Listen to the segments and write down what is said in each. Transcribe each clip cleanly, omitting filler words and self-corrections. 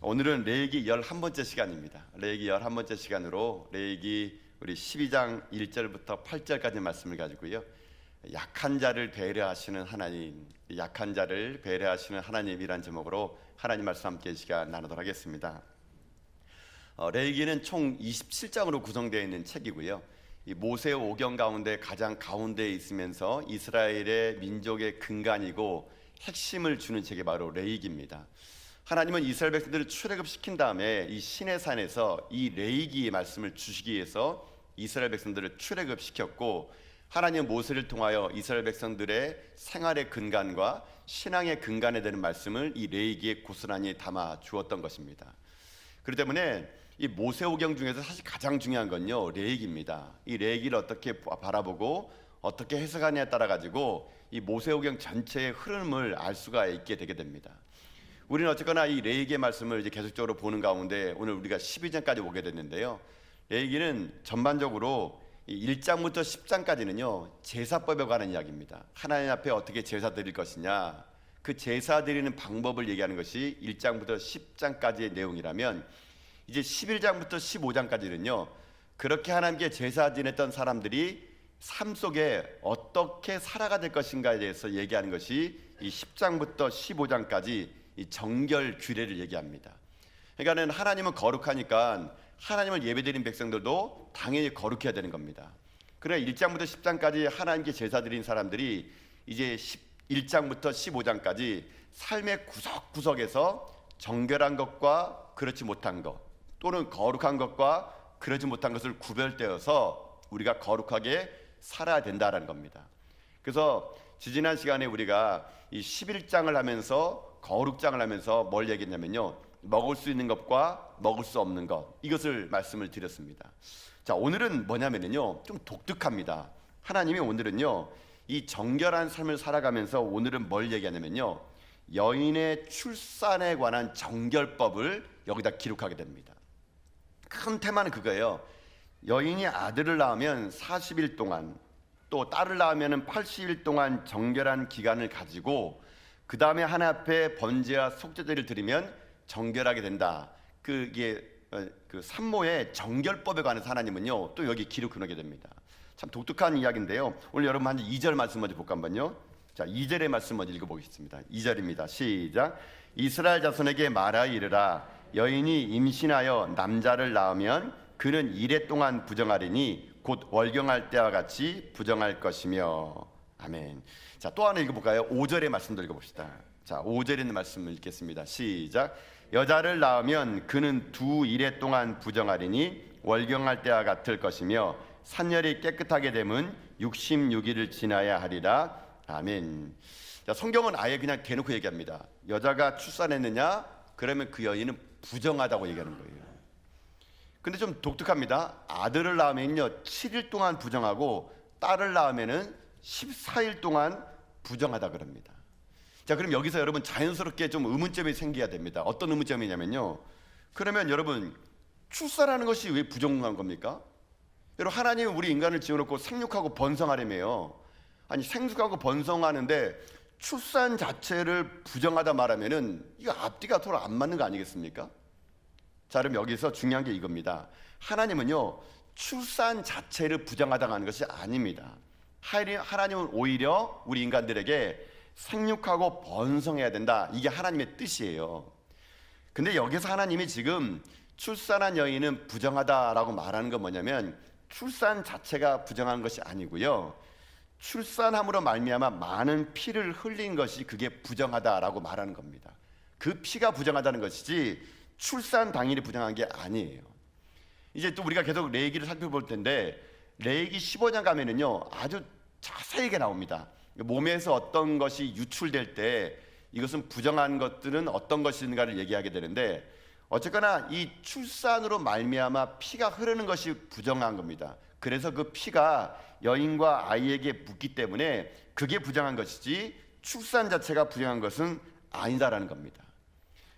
오늘은 레위기 11번째 시간입니다. 레위기 11번째 시간으로 레위기 우리 12장 1절부터 8절까지 말씀을 가지고요. 약한 자를 배려하시는 하나님, 약한 자를 배려하시는 하나님이란 제목으로 하나님 말씀 함께 시간 나누도록 하겠습니다. 레위기는 총 27장으로 구성되어 있는 책이고요. 이 모세 오경 가운데 가장 가운데에 있으면서 이스라엘의 민족의 근간이고 핵심을 주는 책이 바로 레위기입니다. 하나님은 이스라엘 백성들을 출애굽시킨 다음에 이 시내산에서 이 레위기의 말씀을 주시기 위해서 이스라엘 백성들을 출애굽시켰고, 하나님은 모세를 통하여 이스라엘 백성들의 생활의 근간과 신앙의 근간에 되는 말씀을 이 레위기에 고스란히 담아 주었던 것입니다. 그렇기 때문에 이 모세오경 중에서 사실 가장 중요한 건요, 레위기입니다. 이 레위기를 어떻게 바라보고 어떻게 해석하느냐에 따라 가지고 이 모세오경 전체의 흐름을 알 수가 있게 되게 됩니다. 우리는 어쨌거나 이 레위기의 말씀을 이제 계속적으로 보는 가운데 오늘 우리가 12장까지 오게 됐는데요. 레위기는 전반적으로 1장부터 10장까지는요 제사법에 관한 이야기입니다. 하나님 앞에 어떻게 제사 드릴 것이냐, 그 제사 드리는 방법을 얘기하는 것이 1장부터 10장까지의 내용이라면, 이제 11장부터 15장까지는요 그렇게 하나님께 제사 지냈던 사람들이 삶 속에 어떻게 살아가 될 것인가에 대해서 얘기하는 것이 이 10장부터 15장까지 이 정결 규례를 얘기합니다. 그러니까는 하나님은 거룩하니까 하나님을 예배드린 백성들도 당연히 거룩해야 되는 겁니다. 그래 1장부터 10장까지 하나님께 제사 드린 사람들이 이제 1장부터 15장까지 삶의 구석구석에서 정결한 것과 그렇지 못한 것, 또는 거룩한 것과 그렇지 못한 것을 구별되어서 우리가 거룩하게 살아야 된다는 겁니다. 그래서 지지난 시간에 우리가 이 11장을 하면서 거룩장을 하면서 뭘 얘기했냐면요, 먹을 수 있는 것과 먹을 수 없는 것, 이것을 말씀을 드렸습니다. 자, 오늘은 뭐냐면요 좀 독특합니다. 하나님이 오늘은요 이 정결한 삶을 살아가면서 오늘은 뭘 얘기하냐면요, 여인의 출산에 관한 정결법을 여기다 기록하게 됩니다. 큰 테마는 그거예요. 여인이 아들을 낳으면 40일 동안, 또 딸을 낳으면 80일 동안 정결한 기간을 가지고 그 다음에 하나님 앞에 번제와 속죄제를 드리면 정결하게 된다. 그게 그 산모의 정결법에 관해서 하나님은요 또 여기 기록해 놓게 됩니다. 참 독특한 이야기인데요. 오늘 여러분 한 2절 말씀 먼저 볼까 한번요. 자, 2절의 말씀 먼저 읽어보겠습니다. 2절입니다. 시작. 이스라엘 자손에게 말하여 이르라. 여인이 임신하여 남자를 낳으면 그는 이레 동안 부정하리니 곧 월경할 때와 같이 부정할 것이며. 아멘. 자, 또 하나 읽어볼까요? 5절의 말씀도 읽어봅시다. 자, 5절에 있는 말씀을 읽겠습니다. 시작. 여자를 낳으면 그는 두 이레 동안 부정하리니 월경할 때와 같을 것이며 산열이 깨끗하게 되면 66일을 지나야 하리라. 아멘. 자, 성경은 아예 그냥 대놓고 얘기합니다. 여자가 출산했느냐? 그러면 그 여인은 부정하다고 얘기하는 거예요. 근데 좀 독특합니다. 아들을 낳으면요 7일 동안 부정하고 딸을 낳으면은 14일 동안 부정하다 그럽니다. 자, 그럼 여기서 여러분 자연스럽게 좀 의문점이 생겨야 됩니다. 어떤 의문점이냐면요, 그러면 여러분 출산하는 것이 왜 부정한 겁니까? 여러분, 하나님은 우리 인간을 지어놓고 생육하고 번성하려며요. 아니, 생육하고 번성하는데 출산 자체를 부정하다 말하면은 이거 앞뒤가 서로 안 맞는 거 아니겠습니까? 자, 그럼 여기서 중요한 게 이겁니다. 하나님은요 출산 자체를 부정하다가 하는 것이 아닙니다. 하나님은 오히려 우리 인간들에게 생육하고 번성해야 된다, 이게 하나님의 뜻이에요. 근데 여기서 하나님이 지금 출산한 여인은 부정하다라고 말하는 건 뭐냐면, 출산 자체가 부정한 것이 아니고요, 출산함으로 말미암아 많은 피를 흘린 것이 그게 부정하다라고 말하는 겁니다. 그 피가 부정하다는 것이지 출산 당일이 부정한 게 아니에요. 이제 또 우리가 계속 레위기를 살펴볼 텐데, 레위기 15장 가면은요 아주 자세하게 나옵니다. 몸에서 어떤 것이 유출될 때 이것은 부정한 것들은 어떤 것인가를 얘기하게 되는데, 어쨌거나 이 출산으로 말미암아 피가 흐르는 것이 부정한 겁니다. 그래서 그 피가 여인과 아이에게 묻기 때문에 그게 부정한 것이지 출산 자체가 부정한 것은 아니다라는 겁니다.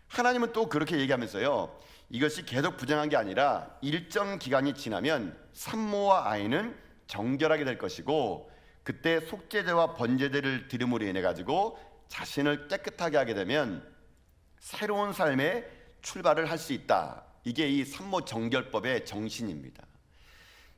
하나님은 또 그렇게 얘기하면서요, 이것이 계속 부정한 게 아니라 일정 기간이 지나면 산모와 아이는 정결하게 될 것이고, 그때 속죄제와 번제제를 드림으로 인해 가지고 자신을 깨끗하게 하게 되면 새로운 삶의 출발을 할 수 있다. 이게 이 산모 정결법의 정신입니다.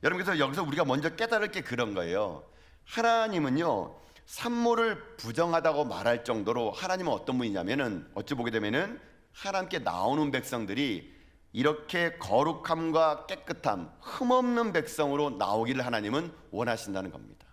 여러분, 그래서 여기서 우리가 먼저 깨달을 게 그런 거예요. 하나님은요, 산모를 부정하다고 말할 정도로 하나님은 어떤 분이냐면은, 어찌 보게 되면은 하나님께 나오는 백성들이 이렇게 거룩함과 깨끗함, 흠없는 백성으로 나오기를 하나님은 원하신다는 겁니다.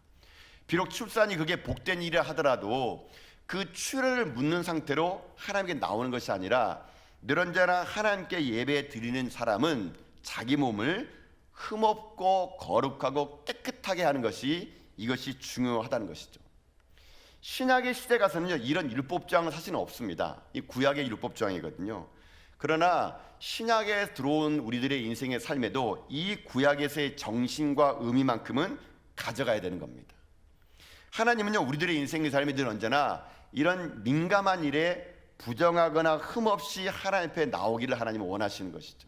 비록 출산이 그게 복된 일이라 하더라도 그 출애를 묻는 상태로 하나님께 나오는 것이 아니라, 늘 언제나 하나님께 예배 드리는 사람은 자기 몸을 흠없고 거룩하고 깨끗하게 하는 것이, 이것이 중요하다는 것이죠. 신약의 시대 가서는요, 이런 율법조항은 사실은 없습니다. 이 구약의 율법조항이거든요. 그러나 신약에 들어온 우리들의 인생의 삶에도 이 구약에서의 정신과 의미만큼은 가져가야 되는 겁니다. 하나님은요, 우리들의 인생의 삶에 늘 언제나 이런 민감한 일에 부정하거나 흠없이 하나님 앞에 나오기를 하나님은 원하시는 것이죠.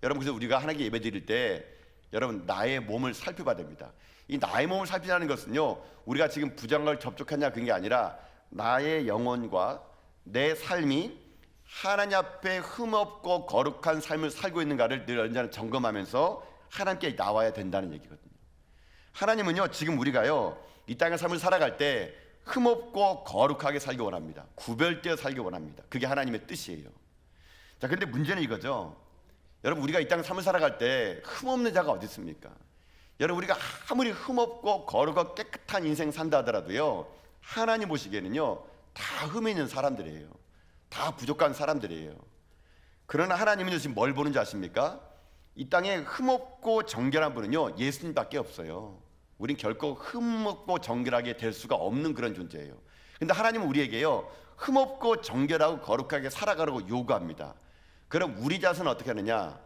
여러분, 그래서 우리가 하나님께 예배 드릴 때 여러분, 나의 몸을 살펴봐야 됩니다. 이 나의 몸을 살피자는 것은요, 우리가 지금 부정을 접촉하냐 그런 게 아니라 나의 영혼과 내 삶이 하나님 앞에 흠없고 거룩한 삶을 살고 있는가를 늘 언제나 점검하면서 하나님께 나와야 된다는 얘기거든요. 하나님은요, 지금 우리가요, 이 땅의 삶을 살아갈 때 흠없고 거룩하게 살기 원합니다. 구별되어 살기 원합니다. 그게 하나님의 뜻이에요. 자, 근데 문제는 이거죠. 여러분, 우리가 이 땅 삶을 살아갈 때 흠없는 자가 어디 있습니까? 여러분, 우리가 아무리 흠없고 거룩하고 깨끗한 인생 산다 하더라도요, 하나님 보시기에는요, 다 흠이 있는 사람들이에요. 다 부족한 사람들이에요. 그러나 하나님은 지금 뭘 보는지 아십니까? 이 땅에 흠없고 정결한 분은요, 예수님밖에 없어요. 우린 결코 흠없고 정결하게 될 수가 없는 그런 존재예요. 근데 하나님은 우리에게요, 흠없고 정결하고 거룩하게 살아가라고 요구합니다. 그럼 우리 자신은 어떻게 하느냐?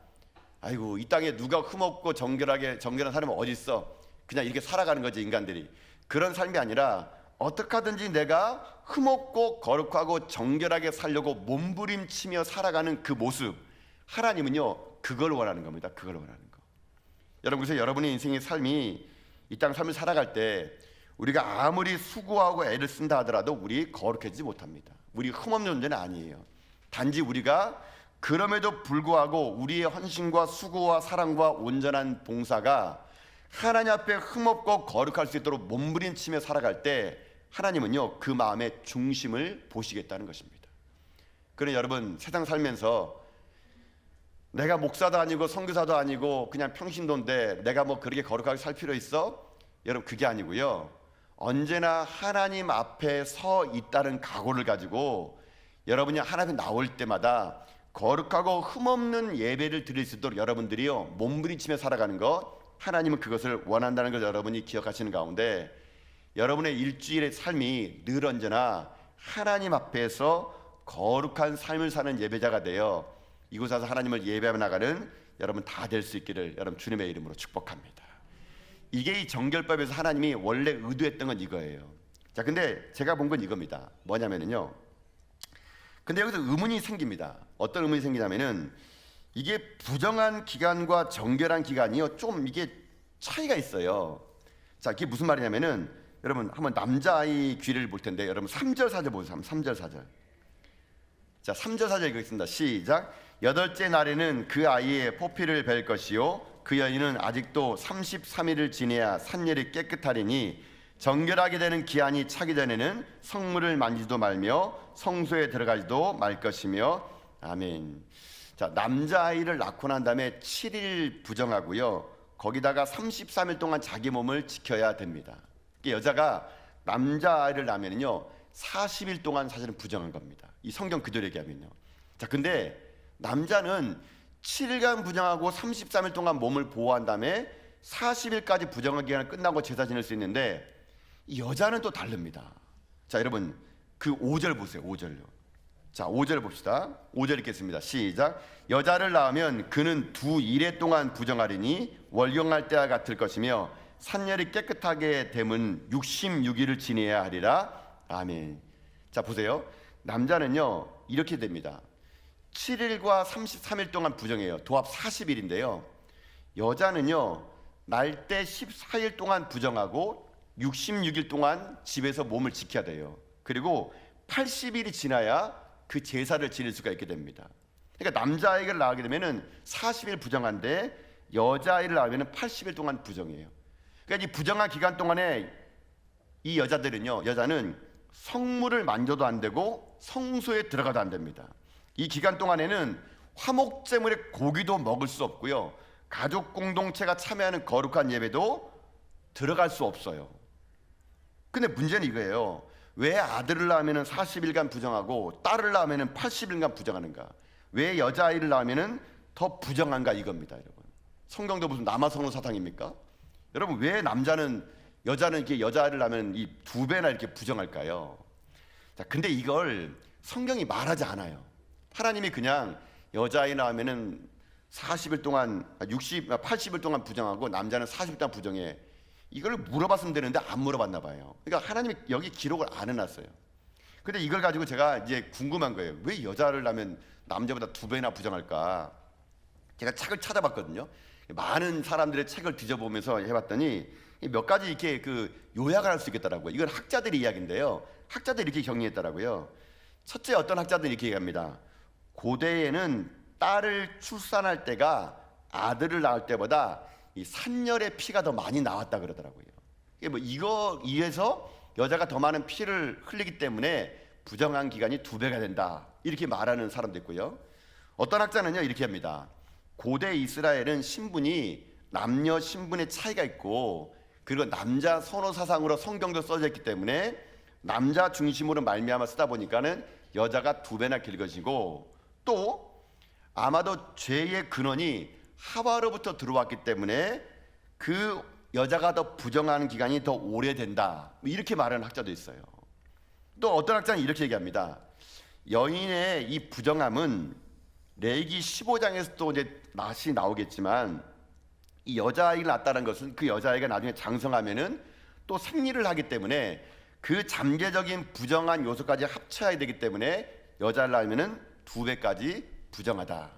아이고, 이 땅에 누가 흠없고 정결한 사람은 어디 있어? 그냥 이렇게 살아가는 거지, 인간들이. 그런 삶이 아니라 어떻게 하든지 내가 흠없고 거룩하고 정결하게 살려고 몸부림치며 살아가는 그 모습, 하나님은요, 그걸 원하는 겁니다. 그걸 원하는 거. 여러분, 그래서 여러분의 인생의 삶이 이 땅 삶을 살아갈 때 우리가 아무리 수고하고 애를 쓴다 하더라도 우리 거룩해지지 못합니다. 우리 흠없는 존재는 아니에요. 단지 우리가 그럼에도 불구하고 우리의 헌신과 수고와 사랑과 온전한 봉사가 하나님 앞에 흠없고 거룩할 수 있도록 몸부림치며 살아갈 때 하나님은요, 그 마음의 중심을 보시겠다는 것입니다. 그러나 여러분, 세상 살면서 내가 목사도 아니고 선교사도 아니고 그냥 평신도인데 내가 뭐 그렇게 거룩하게 살 필요 있어? 여러분, 그게 아니고요, 언제나 하나님 앞에 서 있다는 각오를 가지고 여러분이 하나님 앞에 나올 때마다 거룩하고 흠없는 예배를 드릴 수 있도록 여러분들이요, 몸부림치며 살아가는 것, 하나님은 그것을 원한다는 걸 여러분이 기억하시는 가운데 여러분의 일주일의 삶이 늘 언제나 하나님 앞에서 거룩한 삶을 사는 예배자가 되어 이곳 와서 하나님을 예배하며 나가는 여러분 다 될 수 있기를 여러분 주님의 이름으로 축복합니다. 이게 이 정결법에서 하나님이 원래 의도했던 건 이거예요. 자, 근데 제가 본 건 이겁니다. 뭐냐면요, 근데 여기서 의문이 생깁니다. 어떤 의문이 생기냐면은 이게 부정한 기간과 정결한 기간이요, 좀 이게 차이가 있어요. 자, 이게 무슨 말이냐면은 여러분 한번 남자아이 귀를 볼 텐데 여러분 3절 4절 보세요. 3절 4절. 자, 3절 4절 읽겠습니다. 시작. 여덟째 날에는 그 아이의 포피를 벨 것이요 그 여인은 아직도 33일을 지내야 산열이 깨끗하리니 정결하게 되는 기한이 차기 전에는 성물을 만지도 말며 성소에 들어가지도 말 것이며. 아멘. 자, 남자아이를 낳고 난 다음에 7일 부정하고요, 거기다가 33일 동안 자기 몸을 지켜야 됩니다. 여자가 남자아이를 낳으면요 40일 동안 사실은 부정한 겁니다. 이 성경 그대로 얘기하면요. 자, 근데 남자는 7일간 부정하고 33일 동안 몸을 보호한 다음에 40일까지 부정한 기간을 끝나고 제사 지낼 수 있는데 이 여자는 또 다릅니다. 자, 여러분 그 5절 보세요. 5절요. 자, 5절 봅시다. 5절 읽겠습니다. 시작. 여자를 낳으면 그는 2일에 동안 부정하리니 월경할 때와 같을 것이며 산열이 깨끗하게 되면 66일을 지내야 하리라. 아멘. 자, 보세요. 남자는요 이렇게 됩니다. 7일과 33일 동안 부정해요. 도합 40일인데요 여자는요 날 때 14일 동안 부정하고 66일 동안 집에서 몸을 지켜야 돼요. 그리고 80일이 지나야 그 제사를 지낼 수가 있게 됩니다. 그러니까 남자아이를 낳게 되면은 40일 부정한데 여자아이를 낳으면은 80일 동안 부정이에요. 그러니까 이 부정한 기간 동안에 이 여자는 성물을 만져도 안 되고 성소에 들어가도 안 됩니다. 이 기간 동안에는 화목제물의 고기도 먹을 수 없고요, 가족 공동체가 참여하는 거룩한 예배도 들어갈 수 없어요. 근데 문제는 이거예요. 왜 아들을 낳으면 40일간 부정하고 딸을 낳으면 80일간 부정하는가? 왜 여자아이를 낳으면 더 부정한가? 이겁니다, 여러분. 성경도 무슨 남아성로 사상입니까? 여러분, 왜 여자는 이렇게 여자아이를 낳으면 이 2배나 이렇게 부정할까요? 자, 근데 이걸 성경이 말하지 않아요. 하나님이 그냥 여자아이 낳으면은 80일 동안 80일 동안 부정하고 남자는 40일 동안 부정해. 이걸 물어봤으면 되는데 안 물어봤나 봐요. 그러니까 하나님이 여기 기록을 안 해놨어요. 근데 이걸 가지고 제가 이제 궁금한 거예요. 왜 여자를 낳으면 남자보다 2배나 부정할까? 제가 책을 찾아봤거든요. 많은 사람들의 책을 뒤져보면서 해봤더니 몇 가지 이렇게 요약을 할 수 있겠더라고요. 이건 학자들의 이야기인데요. 학자들이 이렇게 정리했더라고요. 첫째, 어떤 학자들이 이렇게 얘기합니다. 고대에는 딸을 출산할 때가 아들을 낳을 때보다 이 산열의 피가 더 많이 나왔다 그러더라고요. 이거 이해서 여자가 더 많은 피를 흘리기 때문에 부정한 기간이 2배가 된다, 이렇게 말하는 사람도 있고요. 어떤 학자는요 이렇게 합니다. 고대 이스라엘은 신분이 남녀 신분의 차이가 있고, 그리고 남자 선호 사상으로 성경도 써져 있기 때문에 남자 중심으로 말미암아 쓰다 보니까는 여자가 2배나 길어지고, 또 아마도 죄의 근원이 하와로부터 들어왔기 때문에 그 여자가 더 부정하는 기간이 더 오래된다, 이렇게 말하는 학자도 있어요. 또 어떤 학자는 이렇게 얘기합니다. 여인의 이 부정함은 레위기 15장에서도 이제 맛이 나오겠지만, 이 여자아이를 낳았다는 것은 그 여자아이가 나중에 장성하면은 또 생리를 하기 때문에 그 잠재적인 부정한 요소까지 합쳐야 되기 때문에 여자를 낳으면은 2배까지 부정하다,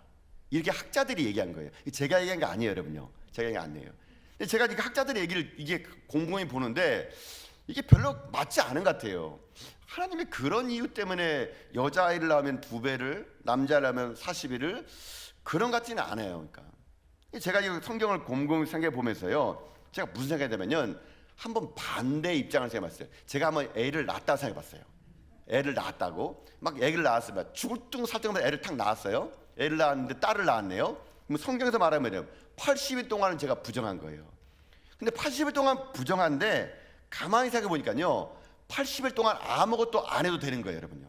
이렇게 학자들이 얘기한 거예요. 제가 얘기한 게 아니에요, 여러분요. 제가 얘기 아니에요. 근데 제가 이렇게 학자들의 얘기를 이게 곰곰이 보는데 이게 별로 맞지 않은 것 같아요. 하나님이 그런 이유 때문에 여자아이를 낳으면 2배를, 남자를 낳으면 40일을, 그런 것 같지는 않아요. 그러니까 제가 이 성경을 곰곰이 생각해 보면서요, 제가 무슨 생각이 되면요, 한번 반대 입장을 생각해봤어요. 제가 한번 애를 낳았다고 생각해봤어요. 애를 낳았다고, 막 애를 낳았어요. 죽을 둥 살 정도로 애를 탁 낳았어요. 애를 낳았는데 딸을 낳았네요. 그럼 성경에서 말하면 80일 동안은 제가 부정한 거예요. 근데 80일 동안 부정한데 가만히 생각해 보니까요, 80일 동안 아무것도 안 해도 되는 거예요, 여러분요.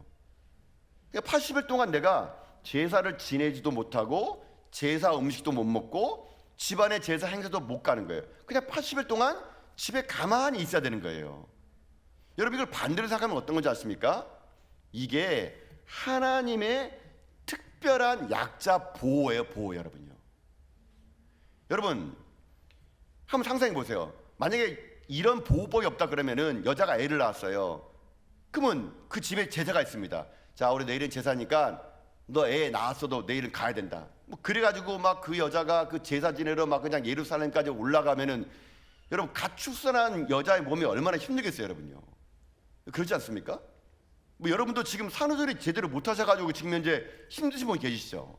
그러니까 80일 동안 내가 제사를 지내지도 못하고 제사 음식도 못 먹고 집안의 제사 행사도 못 가는 거예요. 그냥 80일 동안 집에 가만히 있어야 되는 거예요. 여러분, 이걸 반대로 생각하면 어떤 건지 아십니까? 이게 하나님의 특별한 약자 보호예요, 보호. 여러분요. 여러분, 한번 상상해 보세요. 만약에 이런 보호법이 없다 그러면은 여자가 애를 낳았어요. 그러면 그 집에 제사가 있습니다. 자, 우리 내일은 제사니까 너 애 낳았어도 내일은 가야 된다. 뭐 그래가지고 막 그 여자가 그 제사 지내러 막 그냥 예루살렘까지 올라가면은, 여러분, 갓 출산한 여자의 몸이 얼마나 힘들겠어요, 여러분요. 그렇지 않습니까? 뭐 여러분도 지금 산후조리 제대로 못 하셔가지고 지금 현재 힘드신 분 계시죠?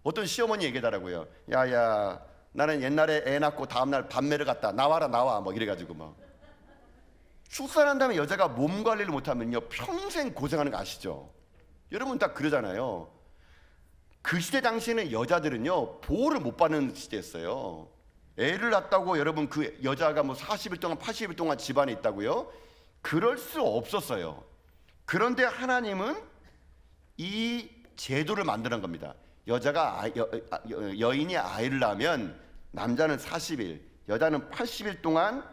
어떤 시어머니 얘기하더라고요. 야야, 나는 옛날에 애 낳고 다음날 밤매를 갔다, 나와라 나와, 뭐 이래가지고 막. 출산한 다음에 여자가 몸 관리를 못하면요 평생 고생하는 거 아시죠? 여러분 다 그러잖아요. 그 시대 당시에는 여자들은요 보호를 못 받는 시대였어요. 애를 낳았다고 여러분 그 여자가 뭐 40일 동안 80일 동안 집안에 있다고요? 그럴 수 없었어요. 그런데 하나님은 이 제도를 만드는 겁니다. 여인이 아이를 낳으면 남자는 40일, 여자는 80일 동안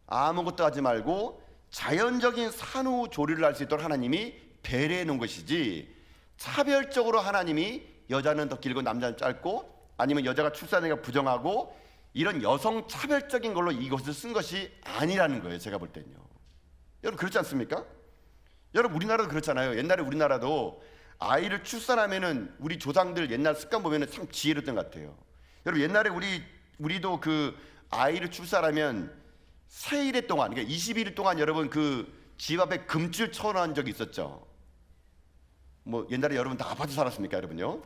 아무것도 하지 말고 자연적인 산후조리를 할 수 있도록 하나님이 배려해 놓은 것이지, 차별적으로 하나님이 여자는 더 길고 남자는 짧고, 아니면 여자가 출산하기가 부정하고, 이런 여성 차별적인 걸로 이것을 쓴 것이 아니라는 거예요. 제가 볼 때는요. 여러분 그렇지 않습니까? 여러분 우리나라도 그렇잖아요. 옛날에 우리나라도 아이를 출산하면은 우리 조상들 옛날 습관 보면은 참 지혜로웠던 것 같아요. 여러분 옛날에 우리도 그 아이를 출산하면 세일에 동안, 그러니까 21일 동안 여러분 그 집 앞에 금줄 쳐놓은 적이 있었죠. 뭐 옛날에 여러분 다 아파트 살았습니까, 여러분요?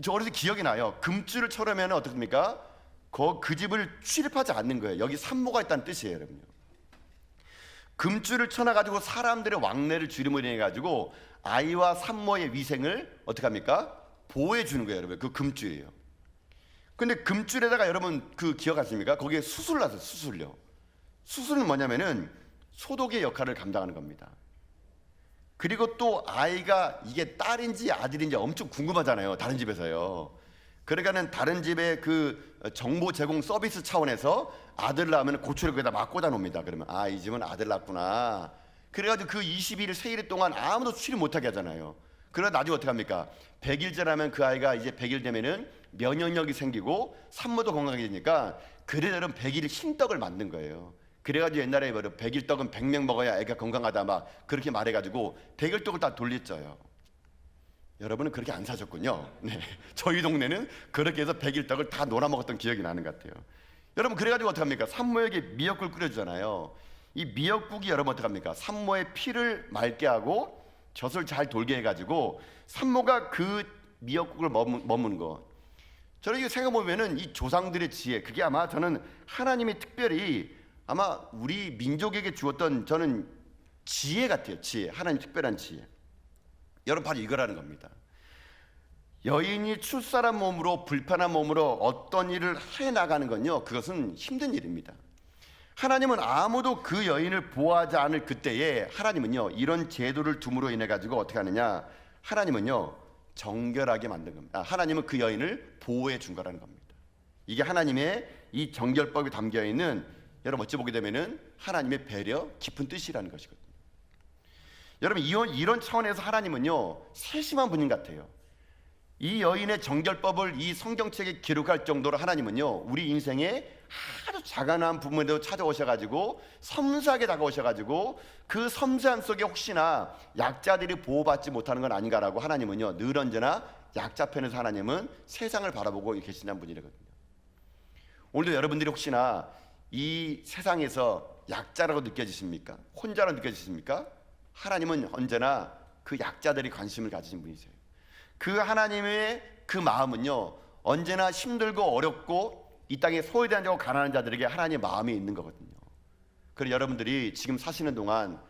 저 어렸을 때 기억이 나요. 금줄을 쳐려면 어떻습니까? 그 집을 출입하지 않는 거예요. 여기 산모가 있다는 뜻이에요, 여러분요. 금줄을 쳐놔가지고 사람들의 왕래를 줄임으로 해가지고 아이와 산모의 위생을 어떻게 합니까? 보호해 주는 거예요, 여러분. 그 금줄이에요. 근데 금줄에다가 여러분 그 기억하십니까? 거기에 수술 나서 수술요. 수술은 뭐냐면은 소독의 역할을 감당하는 겁니다. 그리고 또 아이가 이게 딸인지 아들인지 엄청 궁금하잖아요, 다른 집에서요. 그러니까는 다른 집의 그 정보 제공 서비스 차원에서 아들 낳으면 고추를 거기다 막 꽂아 놓습니다. 그러면 이 집은 아들 낳구나. 그래가지고 그 20일 세일 동안 아무도 출입 못하게 하잖아요. 그러다 나중에 어떻게 합니까? 100일 지나면 그 아이가 이제 100일 되면은 면역력이 생기고 산모도 건강해지니까 그래들은 100일 흰떡을 만든 거예요. 그래가지고 옛날에 100일 떡은 100명 먹어야 애가 건강하다 막 그렇게 말해가지고 100일 떡을 다 돌렸어요. 여러분은 그렇게 안 사셨군요. 네, 저희 동네는 그렇게 해서 100일 떡을 다 놀아 먹었던 기억이 나는 것 같아요. 여러분 그래가지고 어떻게 합니까? 산모에게 미역국을 끓여주잖아요. 이 미역국이 여러분 어떻게 합니까? 산모의 피를 맑게 하고 젖을 잘 돌게 해가지고 산모가 그 미역국을 머무는 거. 저는 이거 생각해보면은 이 조상들의 지혜, 그게 아마 저는 하나님이 특별히 아마 우리 민족에게 주었던 저는 지혜 같아요. 지혜, 하나님 특별한 지혜. 여러분 바로 이거라는 겁니다. 여인이 출산한 몸으로 불편한 몸으로 어떤 일을 해나가는 건요, 그것은 힘든 일입니다. 하나님은 아무도 그 여인을 보호하지 않을 그때에 하나님은요 이런 제도를 둠으로 인해 가지고 어떻게 하느냐, 하나님은요 정결하게 만든 겁니다. 하나님은 그 여인을 보호해 준 거라는 겁니다. 이게 하나님의 이 정결법이 담겨 있는, 여러분 어찌 보게 되면은 하나님의 배려 깊은 뜻이라는 것이거든요. 여러분 이런 차원에서 하나님은요 세심한 분인 것 같아요. 이 여인의 정결법을 이 성경책에 기록할 정도로 하나님은요 우리 인생에 아주 작은 부분에도 찾아오셔가지고 섬세하게 다가오셔가지고 그 섬세함 속에 혹시나 약자들이 보호받지 못하는 건 아닌가라고 하나님은요 늘 언제나 약자 편에서 하나님은 세상을 바라보고 계시는 분이거든요. 오늘도 여러분들이 혹시나 이 세상에서 약자라고 느껴지십니까? 혼자라고 느껴지십니까? 하나님은 언제나 그 약자들이 관심을 가지신 분이세요. 그 하나님의 그 마음은요 언제나 힘들고 어렵고 이 땅에 소외된 자고 가난한 자들에게 하나님의 마음이 있는 거거든요. 그래서 여러분들이 지금 사시는 동안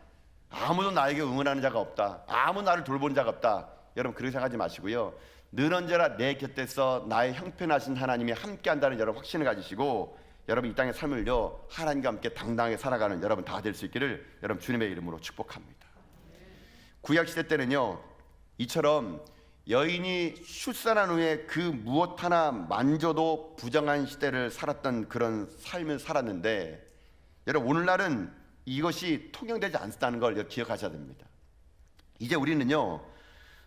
아무도 나에게 응원하는 자가 없다, 아무 나를 돌보는 자가 없다, 여러분 그렇게 생각하지 마시고요, 늘 언제나 내 곁에서 나의 형편하신 하나님이 함께 한다는 여러분 확신을 가지시고 여러분 이 땅의 삶을요 하나님과 함께 당당하게 살아가는 여러분 다 될 수 있기를 여러분 주님의 이름으로 축복합니다. 구약시대 때는요 이처럼 여인이 출산한 후에 그 무엇 하나 만져도 부정한 시대를 살았던 그런 삶을 살았는데, 여러분 오늘날은 이것이 통용되지 않다는 걸 기억하셔야 됩니다. 이제 우리는요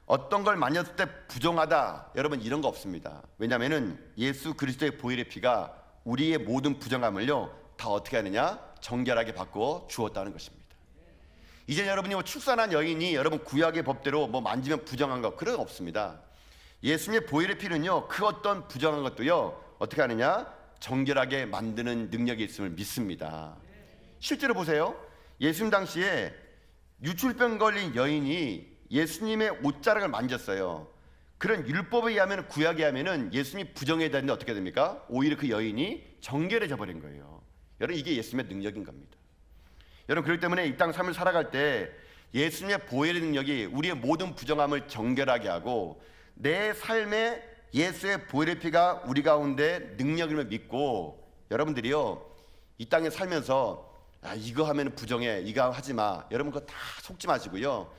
어떤 걸 만졌을 때 부정하다, 여러분 이런 거 없습니다. 왜냐하면 예수 그리스도의 보혈의 피가 우리의 모든 부정함을요 다 어떻게 하느냐, 정결하게 바꾸어 주었다는 것입니다. 이제 여러분이 출산한 여인이 여러분 구약의 법대로 만지면 부정한 거 그런 거 없습니다. 예수님의 보혈의 피는요 그 어떤 부정한 것도요 어떻게 하느냐, 정결하게 만드는 능력이 있음을 믿습니다. 실제로 보세요. 예수님 당시에 유출병 걸린 여인이 예수님의 옷자락을 만졌어요. 그런 율법에 의하면, 구약에 의하면은 예수님이 부정해야 되는데 어떻게 됩니까? 오히려 그 여인이 정결해져 버린 거예요. 여러분 이게 예수님의 능력인 겁니다. 여러분 그렇기 때문에 이 땅 삶을 살아갈 때 예수님의 보혈의 능력이 우리의 모든 부정함을 정결하게 하고 내 삶에 예수의 보혈의 피가 우리 가운데 능력임을 믿고, 여러분들이요 이 땅에 살면서 이거 하면 부정해, 이거 하지 마, 여러분 그거 다 속지 마시고요,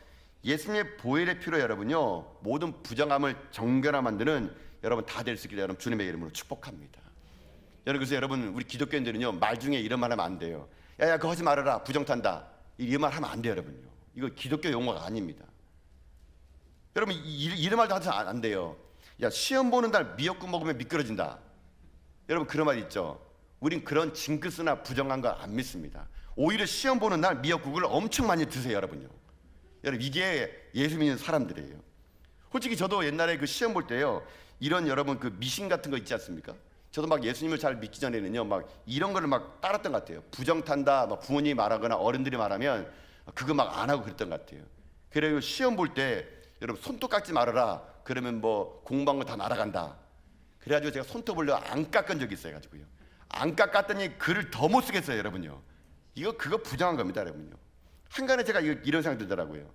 예수님의 보혈의 피로 여러분요 모든 부정함을 정결하게 만드는 여러분 다 될 수 있기를 여러분 주님의 이름으로 축복합니다. 여러분 그래서 여러분 우리 기독교인들은요 말 중에 이런 말 하면 안 돼요. 야 그거 하지 말아라, 부정탄다, 이런 말 하면 안 돼요. 여러분요 이거 기독교 용어가 아닙니다. 여러분 이런 말도 하지 안 돼요. 야 시험 보는 날 미역국 먹으면 미끄러진다, 여러분 그런 말 있죠. 우린 그런 징크스나 부정한 거 안 믿습니다. 오히려 시험 보는 날 미역국을 엄청 많이 드세요. 여러분요, 여러분 이게 예수 믿는 사람들이에요. 솔직히 저도 옛날에 그 시험 볼 때요 이런 여러분 그 미신 같은 거 있지 않습니까? 저도 막 예수님을 잘 믿기 전에는요 막 이런 거를 막 따랐던 것 같아요. 부정탄다, 막 부모님이 말하거나 어른들이 말하면 그거 막 안 하고 그랬던 것 같아요. 그래서 시험 볼 때 여러분 손톱 깎지 말아라. 그러면 뭐 공부한 거 다 날아간다. 그래가지고 제가 손톱을 안 깎은 적이 있어가지고요. 안 깎았더니 글을 더 못 쓰겠어요, 여러분요. 그거 부정한 겁니다, 여러분요. 한간에 제가 이런 생각 들더라고요.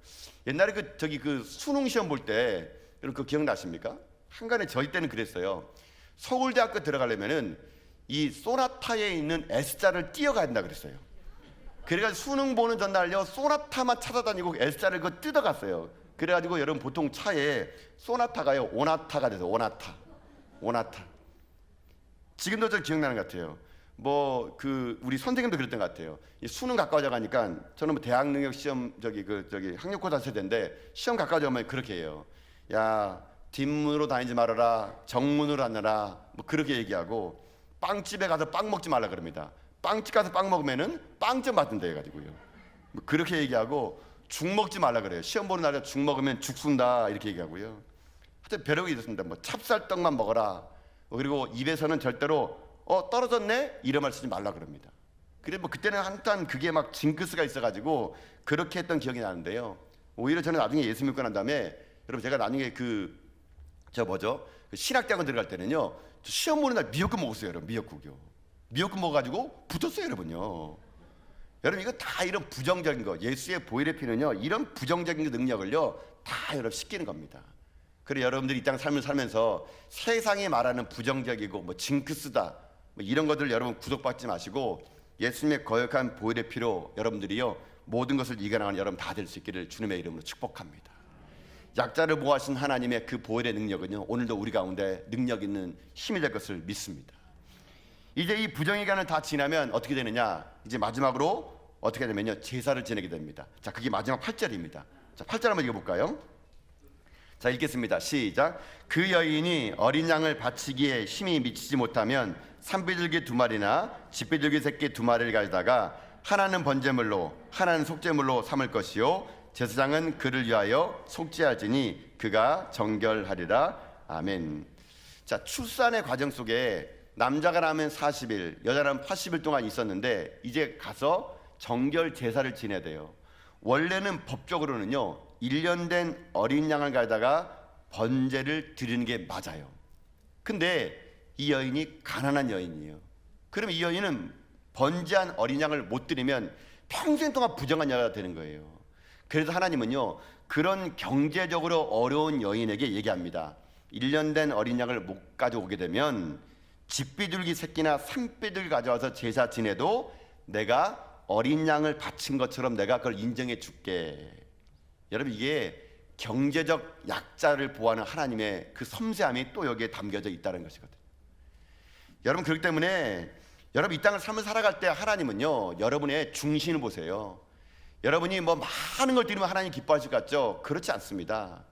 옛날에 그 수능 시험 볼 때 여러분 그거 기억나십니까? 한간에 저희 때는 그랬어요. 서울대학교 들어가려면은 이 소나타에 있는 S자를 띄어가야 된다 그랬어요. 그래가지고 수능 보는 전날요 소나타만 찾아다니고 S자를 그거 뜯어갔어요. 그래가지고 여러분 보통 차에 소나타가요 오나타가 돼서 오나타. 지금도 저 기억나는 것 같아요. 뭐 우리 선생님도 그랬던 것 같아요. 이 수능 가까워져 가니까 저는 뭐 대학 능력 시험 저기 학력고사 세대인데 시험 가까워져 가면 그렇게 해요. 야, 뒷문으로 다니지 말아라, 정문으로 다녀라, 뭐 그렇게 얘기하고 빵집에 가서 빵 먹지 말라 그럽니다. 빵집 가서 빵 먹으면은 빵점 맞는다 해가지고요. 뭐 그렇게 얘기하고 죽 먹지 말라 그래요. 시험 보는 날에 죽 먹으면 죽순다 이렇게 얘기하고요. 하여튼 벼락이 있었습니다. 뭐 찹쌀떡만 먹어라. 그리고 입에서는 절대로 떨어졌네 이런 말 쓰지 말라 그럽니다. 그래 뭐 그때는 한참 그게 막 징크스가 있어가지고 그렇게 했던 기억이 나는데요. 오히려 저는 나중에 예수 믿고 난 다음에 여러분 제가 나중에 그 신학대학원 들어갈 때는요 시험 보는 날 미역국 먹었어요, 여러분. 미역국 먹어가지고 붙었어요, 여러분요. 여러분 이거 다 이런 부정적인 거, 예수의 보혈의 피는요 이런 부정적인 능력을요 다 여러분 시키는 겁니다. 그래 여러분들이 이 땅 삶을 살면서 세상이 말하는 부정적이고 뭐 징크스다 뭐 이런 것들 여러분 구속받지 마시고 예수님의 거역한 보혈의 피로 여러분들이요 모든 것을 이겨나가는 여러분 다 될 수 있기를 주님의 이름으로 축복합니다. 약자를 보호하신 하나님의 그 보혈의 능력은요 오늘도 우리 가운데 능력 있는 힘이 될 것을 믿습니다. 이제 이 부정의 기간을 다 지나면 어떻게 되느냐, 이제 마지막으로 어떻게 되면요 제사를 지내게 됩니다. 자, 그게 마지막 8절입니다. 자, 8절 한번 읽어볼까요? 자, 읽겠습니다. 시작. 그 여인이 어린 양을 바치기에 힘이 미치지 못하면 산비둘기 2마리나 집비둘기 새끼 2마리를 가져다가 하나는 번제물로 하나는 속죄물로 삼을 것이요 제사장은 그를 위하여 속죄할지니 그가 정결하리라. 아멘. 자, 출산의 과정 속에 남자가 낳으면 40일, 여자는 80일 동안 있었는데 이제 가서 정결 제사를 지내야 돼요. 원래는 법적으로는요 1년 된 어린 양을 가져다가 번제를 드리는 게 맞아요. 근데 이 여인이 가난한 여인이에요. 그럼 이 여인은 번제한 어린 양을 못 드리면 평생 동안 부정한 여자가 되는 거예요. 그래서 하나님은요 그런 경제적으로 어려운 여인에게 얘기합니다. 1년 된 어린 양을 못 가져오게 되면 집비둘기 새끼나 산비둘기 가져와서 제사 지내도 내가 어린 양을 바친 것처럼 내가 그걸 인정해 줄게. 여러분 이게 경제적 약자를 보호하는 하나님의 그 섬세함이 또 여기에 담겨져 있다는 것이거든요. 여러분 그렇기 때문에 여러분 이 땅을 삶을 살아갈 때 하나님은요 여러분의 중심을 보세요. 여러분이 뭐 많은 걸 드리면 하나님 기뻐하실 것 같죠? 그렇지 않습니다.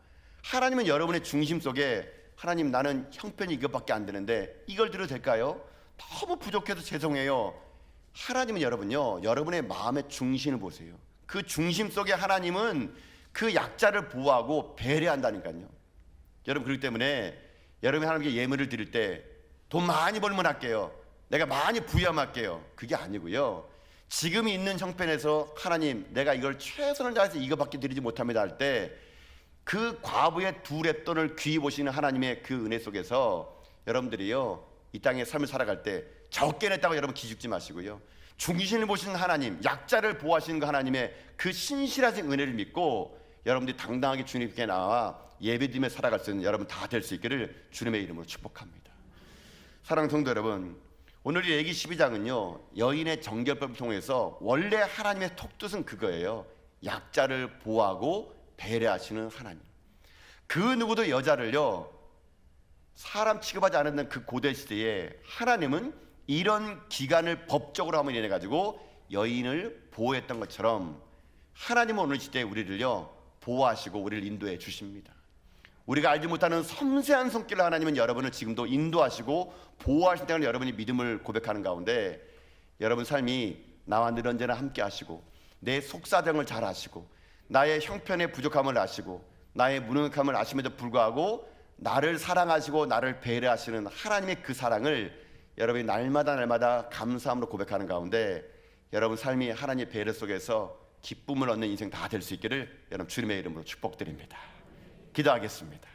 하나님은 여러분의 중심 속에 하나님 나는 형편이 이것밖에 안 되는데 이걸 드려도 될까요? 너무 부족해서 죄송해요. 하나님은 여러분요 여러분의 마음의 중심을 보세요. 그 중심 속에 하나님은 그 약자를 보호하고 배려한다니까요. 여러분 그렇기 때문에 여러분이 하나님께 예물을 드릴 때 돈 많이 벌면 할게요, 내가 많이 부유하면 할게요, 그게 아니고요. 지금 있는 형편에서 하나님 내가 이걸 최선을 다해서 이거밖에 드리지 못합니다 할 때 그 과부의 2랩돈을 귀히 보시는 하나님의 그 은혜 속에서 여러분들이요 이 땅의 삶을 살아갈 때 적게 냈다고 여러분 기죽지 마시고요 중심을 보시는 하나님, 약자를 보호하시는 그 하나님의 그 신실하신 은혜를 믿고 여러분들이 당당하게 주님께 나와 예배드리며 살아갈 수 있는 여러분 다 될 수 있기를 주님의 이름으로 축복합니다. 사랑하는 성도 여러분, 오늘 이 레위기 12장은요 여인의 정결법을 통해서 원래 하나님의 톡뜻은 그거예요. 약자를 보호하고 배려하시는 하나님. 그 누구도 여자를요 사람 취급하지 않았던 그 고대 시대에 하나님은 이런 기간을 법적으로 함으로 인해 가지고 여인을 보호했던 것처럼 하나님은 오늘 시대에 우리를요 보호하시고 우리를 인도해 주십니다. 우리가 알지 못하는 섬세한 손길로 하나님은 여러분을 지금도 인도하시고 보호하신다는 여러분이 믿음을 고백하는 가운데 여러분 삶이 나와 늘 언제나 함께 하시고 내 속사정을 잘 아시고 나의 형편의 부족함을 아시고 나의 무능함을 아심에도 불구하고 나를 사랑하시고 나를 배려하시는 하나님의 그 사랑을 여러분이 날마다 감사함으로 고백하는 가운데 여러분 삶이 하나님의 배려 속에서 기쁨을 얻는 인생 다 될 수 있기를 여러분 주님의 이름으로 축복드립니다. 기도하겠습니다.